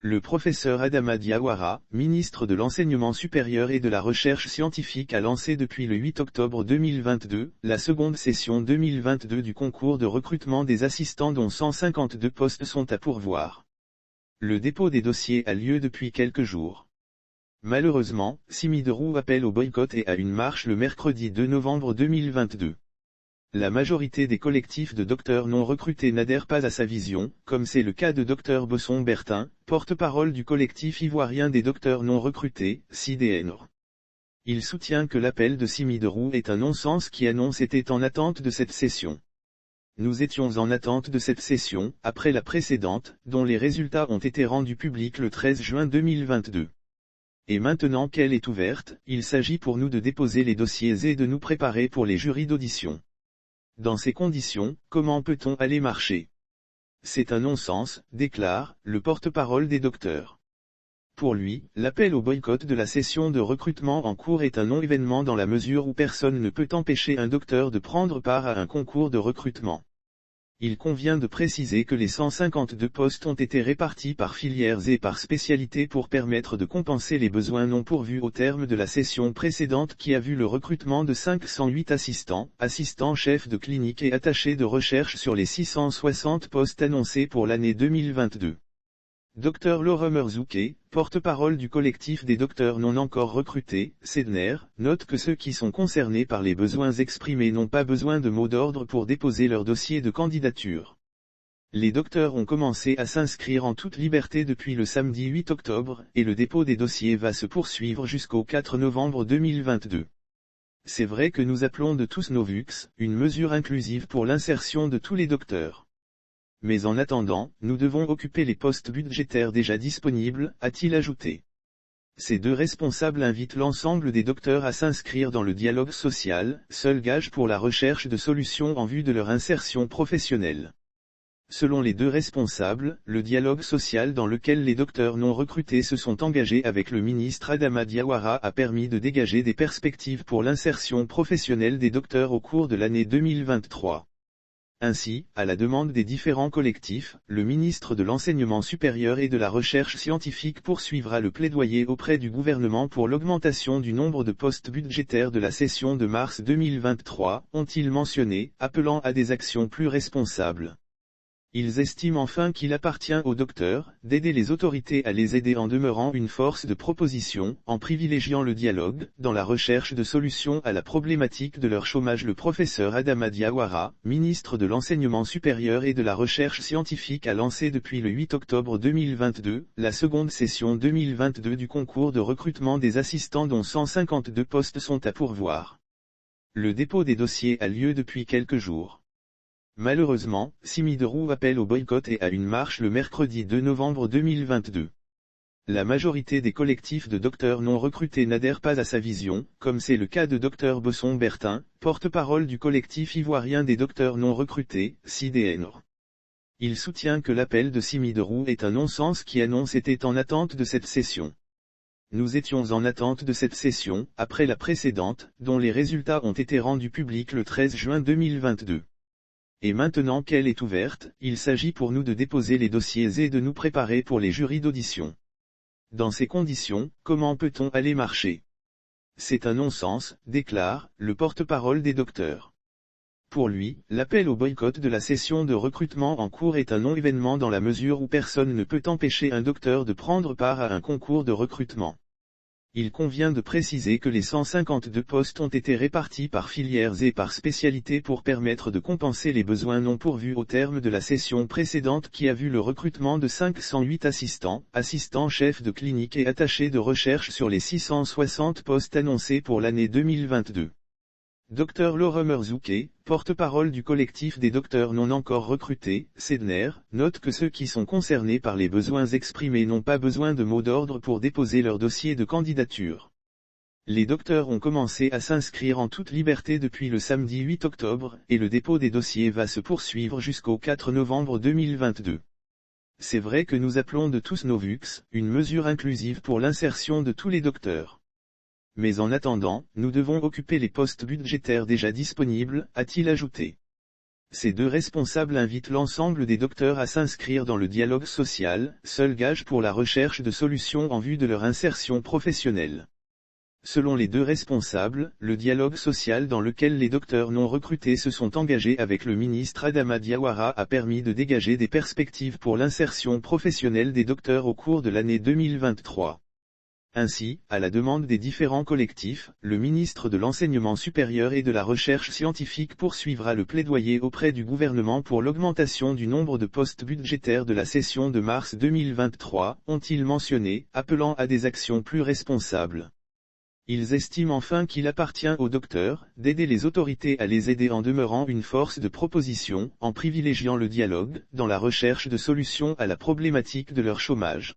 Le professeur Adama Diawara, ministre de l'Enseignement supérieur et de la Recherche scientifique a lancé depuis le 8 octobre 2022, la seconde session 2022 du concours de recrutement des assistants dont 152 postes sont à pourvoir. Le dépôt des dossiers a lieu depuis quelques jours. Malheureusement, Simiderou appelle au boycott et à une marche le mercredi 2 novembre 2022. La majorité des collectifs de docteurs non recrutés n'adhèrent pas à sa vision, comme c'est le cas de Dr Bosson Bertin, porte-parole du collectif ivoirien des docteurs non recrutés, CIDNR. Il soutient que l'appel de Simiderou est un non-sens qui annonce était en attente de cette session. Nous étions en attente de cette session, après la précédente, dont les résultats ont été rendus publics le 13 juin 2022. Et maintenant qu'elle est ouverte, il s'agit pour nous de déposer les dossiers et de nous préparer pour les jurys d'audition. Dans ces conditions, comment peut-on aller marcher? C'est un non-sens, déclare le porte-parole des docteurs. Pour lui, l'appel au boycott de la session de recrutement en cours est un non-événement dans la mesure où personne ne peut empêcher un docteur de prendre part à un concours de recrutement. Il convient de préciser que les 152 postes ont été répartis par filières et par spécialité pour permettre de compenser les besoins non pourvus au terme de la session précédente qui a vu le recrutement de 508 assistants chefs de clinique et attachés de recherche sur les 660 postes annoncés pour l'année 2022. Dr Laura Merzouké, porte-parole du collectif des docteurs non encore recrutés, CIDNR, note que ceux qui sont concernés par les besoins exprimés n'ont pas besoin de mots d'ordre pour déposer leur dossier de candidature. Les docteurs ont commencé à s'inscrire en toute liberté depuis le samedi 8 octobre, et le dépôt des dossiers va se poursuivre jusqu'au 4 novembre 2022. C'est vrai que nous appelons de tous nos VUX, une mesure inclusive pour l'insertion de tous les docteurs. Mais en attendant, nous devons occuper les postes budgétaires déjà disponibles, a-t-il ajouté. Ces deux responsables invitent l'ensemble des docteurs à s'inscrire dans le dialogue social, seul gage pour la recherche de solutions en vue de leur insertion professionnelle. Selon les deux responsables, le dialogue social dans lequel les docteurs non recrutés se sont engagés avec le ministre Adama Diawara a permis de dégager des perspectives pour l'insertion professionnelle des docteurs au cours de l'année 2023. Ainsi, à la demande des différents collectifs, le ministre de l'Enseignement supérieur et de la Recherche scientifique poursuivra le plaidoyer auprès du gouvernement pour l'augmentation du nombre de postes budgétaires de la session de mars 2023, ont-ils mentionné, appelant à des actions plus responsables. Ils estiment enfin qu'il appartient aux docteurs d'aider les autorités à les aider en demeurant une force de proposition, en privilégiant le dialogue, dans la recherche de solutions à la problématique de leur chômage. Le professeur Adama Diawara, ministre de l'Enseignement supérieur et de la Recherche scientifique a lancé depuis le 8 octobre 2022, la seconde session 2022 du concours de recrutement des assistants dont 152 postes sont à pourvoir. Le dépôt des dossiers a lieu depuis quelques jours. Malheureusement, Simiderou appelle au boycott et à une marche le mercredi 2 novembre 2022. La majorité des collectifs de docteurs non recrutés n'adhèrent pas à sa vision, comme c'est le cas de Dr Bosson Bertin, porte-parole du collectif ivoirien des docteurs non recrutés, CIDNR. Il soutient que l'appel de Simiderou est un non-sens qui annonce était en attente de cette session. Nous étions en attente de cette session, après la précédente, dont les résultats ont été rendus publics le 13 juin 2022. Et maintenant qu'elle est ouverte, il s'agit pour nous de déposer les dossiers et de nous préparer pour les jurys d'audition. Dans ces conditions, comment peut-on aller marcher? C'est un non-sens, déclare le porte-parole des docteurs. Pour lui, l'appel au boycott de la session de recrutement en cours est un non-événement dans la mesure où personne ne peut empêcher un docteur de prendre part à un concours de recrutement. Il convient de préciser que les 152 postes ont été répartis par filières et par spécialité pour permettre de compenser les besoins non pourvus au terme de la session précédente qui a vu le recrutement de 508 assistants chefs de clinique et attachés de recherche sur les 660 postes annoncés pour l'année 2022. Dr Laura Merzouké, porte-parole du collectif des docteurs non encore recrutés, CIDNR, note que ceux qui sont concernés par les besoins exprimés n'ont pas besoin de mots d'ordre pour déposer leur dossier de candidature. Les docteurs ont commencé à s'inscrire en toute liberté depuis le samedi 8 octobre, et le dépôt des dossiers va se poursuivre jusqu'au 4 novembre 2022. C'est vrai que nous appelons de tous nos VUX, une mesure inclusive pour l'insertion de tous les docteurs. Mais en attendant, nous devons occuper les postes budgétaires déjà disponibles, a-t-il ajouté. Ces deux responsables invitent l'ensemble des docteurs à s'inscrire dans le dialogue social, seul gage pour la recherche de solutions en vue de leur insertion professionnelle. Selon les deux responsables, le dialogue social dans lequel les docteurs non recrutés se sont engagés avec le ministre Adama Diawara a permis de dégager des perspectives pour l'insertion professionnelle des docteurs au cours de l'année 2023. Ainsi, à la demande des différents collectifs, le ministre de l'Enseignement supérieur et de la Recherche scientifique poursuivra le plaidoyer auprès du gouvernement pour l'augmentation du nombre de postes budgétaires de la session de mars 2023, ont-ils mentionné, appelant à des actions plus responsables. Ils estiment enfin qu'il appartient aux docteurs d'aider les autorités à les aider en demeurant une force de proposition, en privilégiant le dialogue, dans la recherche de solutions à la problématique de leur chômage.